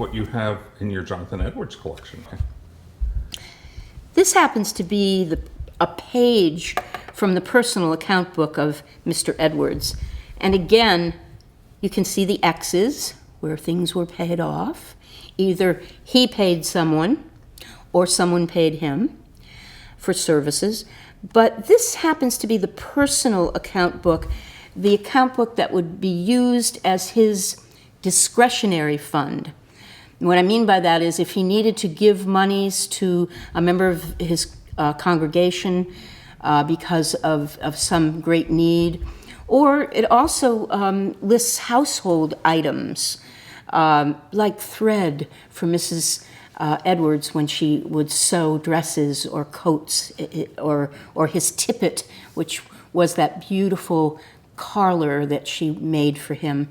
what you have in your Jonathan Edwards collection. This happens to be a page from the personal account book of Mr. Edwards. And again, you can see the X's where things were paid off. Either he paid someone or someone paid him for services. But this happens to be the personal account book, the account book that would be used as his discretionary fund. And what I mean by that is if he needed to give monies to a member of his congregation because of some great need, or it also lists household items like thread for Mrs. Edwards when she would sew dresses or coats, or his tippet, which was that beautiful collar that she made for him,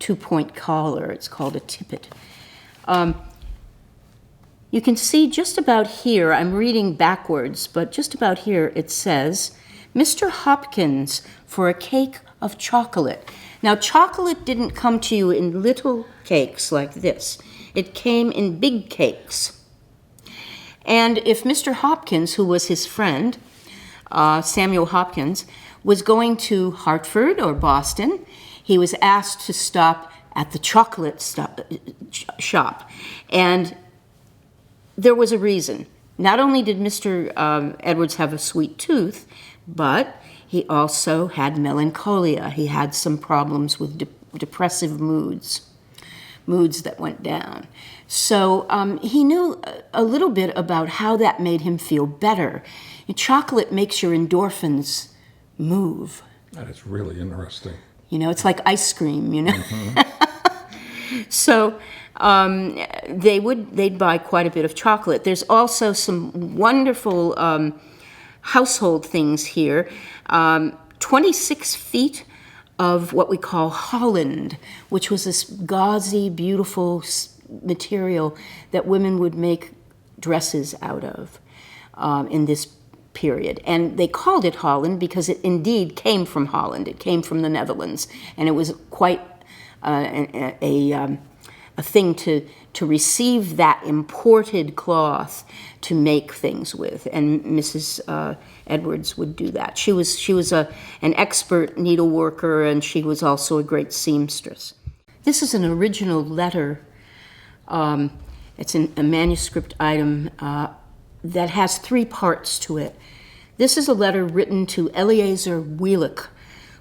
2-point collar. It's called a tippet. You can see just about here, I'm reading backwards, but just about here it says, Mr. Hopkins for a cake of chocolate. Now, chocolate didn't come to you in little cakes like this. It came in big cakes. And if Mr. Hopkins, who was his friend, Samuel Hopkins, was going to Hartford or Boston, he was asked to stop at the chocolate shop. And there was a reason. Not only did Mr. Edwards have a sweet tooth, but he also had melancholia. He had some problems with depressive moods that went down. So he knew a little bit about how that made him feel better. And chocolate makes your endorphins move. That is really interesting. You know, it's like ice cream, you know. Mm-hmm. So they'd buy quite a bit of chocolate. There's also some wonderful household things here. 26 feet of what we call Holland, which was this gauzy, beautiful material that women would make dresses out of in this period. And they called it Holland because it indeed came from Holland. It came from the Netherlands. And it was quite a thing to receive that imported cloth to make things with. And Mrs. Edwards would do that. She was an expert needleworker, and she was also a great seamstress. This is an original letter. It's a manuscript item that has 3 parts to it. This is a letter written to Eleazar Wheelock,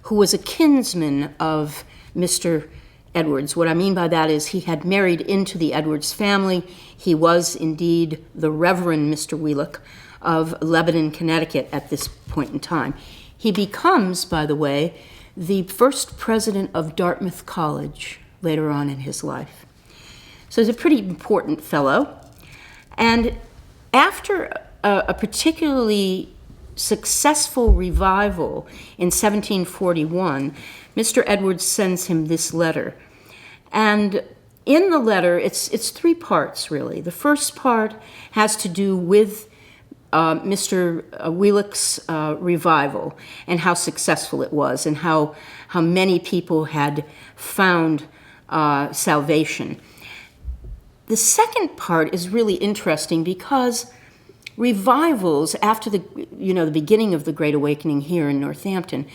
who was a kinsman of Mr. Edwards. What I mean by that is he had married into the Edwards family. He was indeed the Reverend Mr. Wheelock of Lebanon, Connecticut at this point in time. He becomes, by the way, the first president of Dartmouth College later on in his life. So he's a pretty important fellow. And after a particularly successful revival in 1741, Mr. Edwards sends him this letter. And in the letter, it's 3 parts, really. The first part has to do with Mr. Wheelock's revival and how successful it was and how many people had found salvation. The second part is really interesting because revivals after the beginning of the Great Awakening here in Northampton,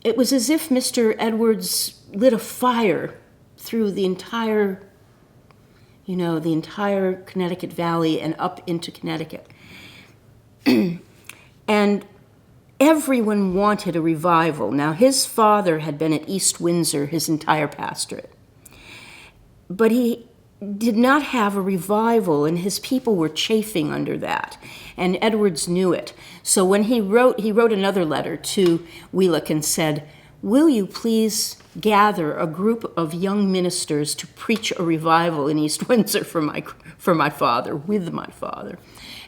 it was as if Mr. Edwards lit a fire through the entire Connecticut Valley and up into Connecticut. And everyone wanted a revival. Now, his father had been at East Windsor his entire pastorate. But he did not have a revival, and his people were chafing under that. And Edwards knew it. So when he wrote another letter to Wheelock and said, "Will you please gather a group of young ministers to preach a revival in East Windsor for my father, with my father?"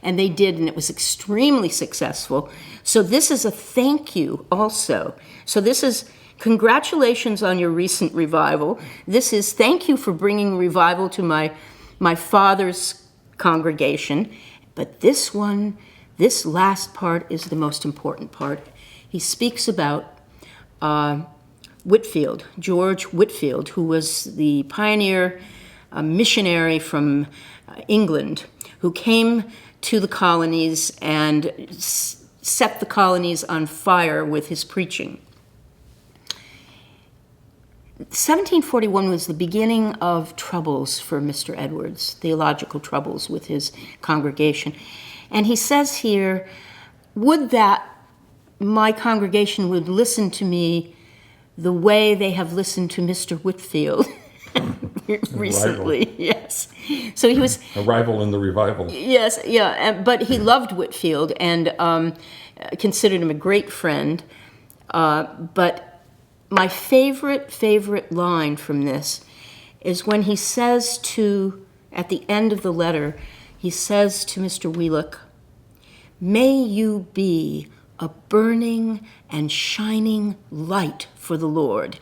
And they did, and it was extremely successful. So this is a thank you also. So this is congratulations on your recent revival. This is thank you for bringing revival to my father's congregation. But this last part is the most important part. He speaks about Whitfield, George Whitfield, who was the pioneer a missionary from England who came to the colonies and set the colonies on fire with his preaching. 1741 was the beginning of troubles for Mr. Edwards, theological troubles with his congregation. And he says here, would that my congregation would listen to me the way they have listened to Mr. Whitfield recently. Yes. So he was a rival in the revival. Yes, yeah, but he loved Whitfield and considered him a great friend. But my favorite line from this is when he says at the end of the letter, he says to Mr. Wheelock, "May you be a burning and shining light for the Lord."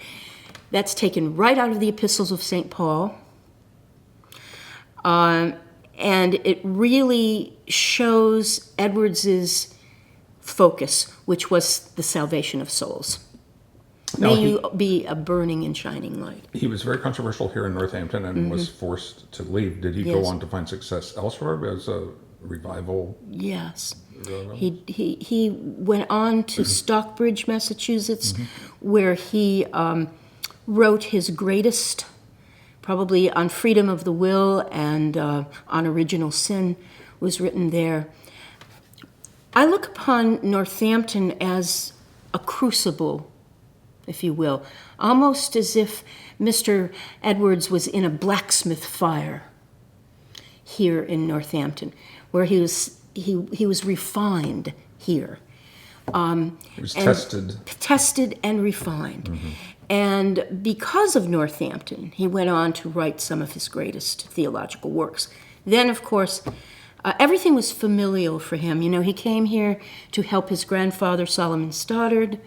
That's taken right out of the epistles of St. Paul. And it really shows Edwards's focus, which was the salvation of souls. May you be a burning and shining light. He was very controversial here in Northampton and was forced to leave. Did he go on to find success elsewhere as a revival? Yes. He went on to Stockbridge, Massachusetts, where he wrote his greatest, probably on freedom of the will and on original sin, was written there. I look upon Northampton as a crucible, if you will, almost as if Mr. Edwards was in a blacksmith fire here in Northampton, where he was refined here. He was tested and refined. And because of Northampton, he went on to write some of his greatest theological works. Then, of course, everything was familial for him. You know, he came here to help his grandfather, Solomon Stoddard,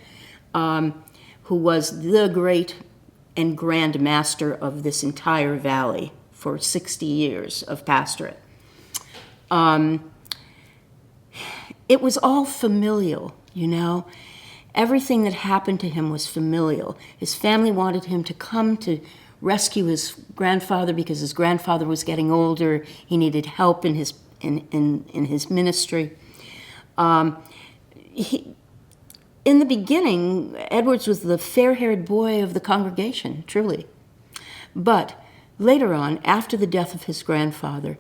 who was the great and grand master of this entire valley for 60 years of pastorate. It was all familial, you know. Everything that happened to him was familial. His family wanted him to come to rescue his grandfather because his grandfather was getting older. He needed help in his ministry. In the beginning, Edwards was the fair-haired boy of the congregation, truly. But later on, after the death of his grandfather,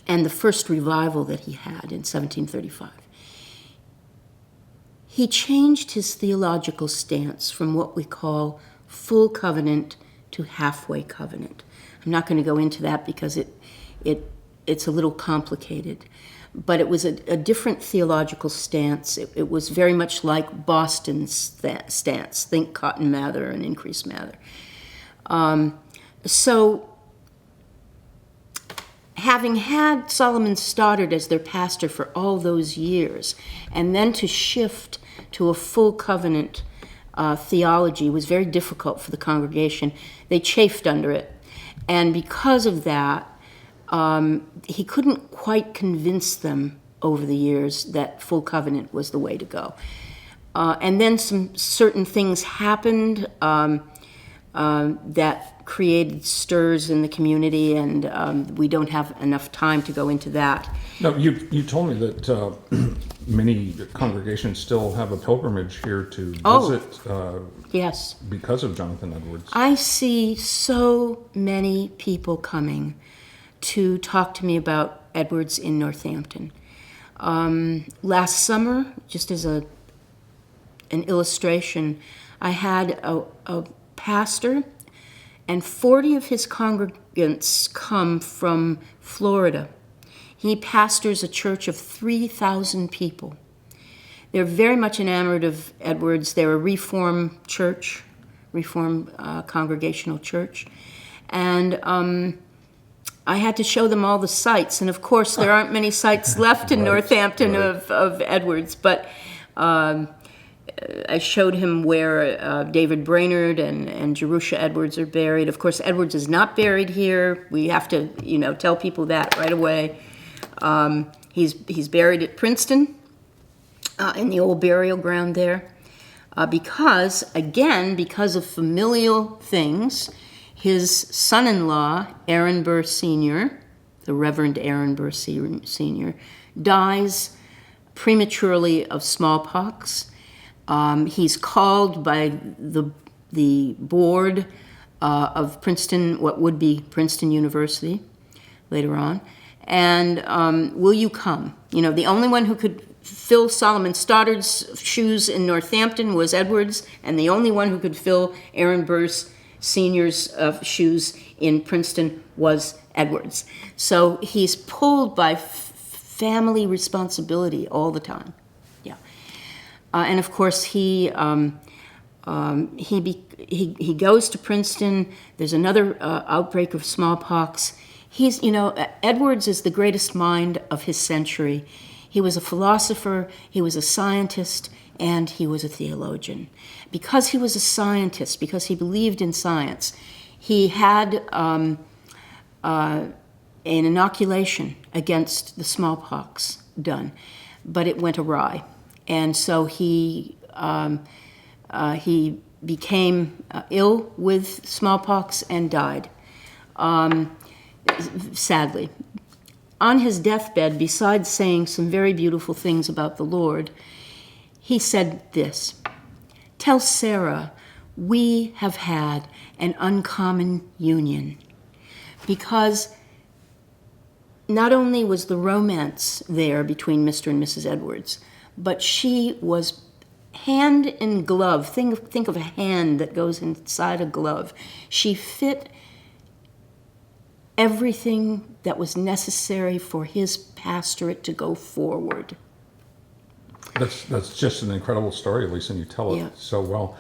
and the first revival that he had in 1735, he changed his theological stance from what we call full covenant to halfway covenant. I'm not going to go into that because it's a little complicated. But it was a different theological stance. It was very much like Boston's stance, think Cotton Mather and Increase Mather. So having had Solomon Stoddard as their pastor for all those years, and then to shift to a full covenant theology was very difficult for the congregation. They chafed under it. And because of that, he couldn't quite convince them over the years that full covenant was the way to go. And then some certain things happened that created stirs in the community, and we don't have enough time to go into that. No, you told me that many congregations still have a pilgrimage here to visit. Yes. Because of Jonathan Edwards. I see so many people coming to talk to me about Edwards in Northampton. Last summer, just as an illustration, I had a pastor and 40 of his congregants come from Florida. He pastors a church of 3,000 people. They're very much enamored of Edwards. They're a Reformed church, Reformed congregational church. And I had to show them all the sites. And of course, there aren't many sites left in Northampton of Edwards. But I showed him where David Brainerd and Jerusha Edwards are buried. Of course, Edwards is not buried here. We have to, tell people that right away. He's buried at Princeton in the old burial ground there. Because of familial things, His son-in-law, Aaron Burr Sr., the Reverend Aaron Burr Sr., dies prematurely of smallpox. He's called by the board of Princeton, what would be Princeton University later on, and will you come? You know, the only one who could fill Solomon Stoddard's shoes in Northampton was Edwards, and the only one who could fill Aaron Burr Sr.'s shoes in Princeton was Edwards. So he's pulled by family responsibility all the time. Yeah, and of course he goes to Princeton. There's another outbreak of smallpox. He's, you know, Edwards is the greatest mind of his century. He was a philosopher, he was a scientist, and he was a theologian. Because he was a scientist, because he believed in science, he had an inoculation against the smallpox done, but it went awry. And so he became ill with smallpox and died, sadly. On his deathbed, besides saying some very beautiful things about the Lord, he said this: "Tell Sarah we have had an uncommon union," because not only was the romance there between Mr. and Mrs. Edwards, but she was hand in glove. Think of a hand that goes inside a glove. She fit everything that was necessary for his pastorate to go forward. That's just an incredible story, Lisa, and you tell it so well.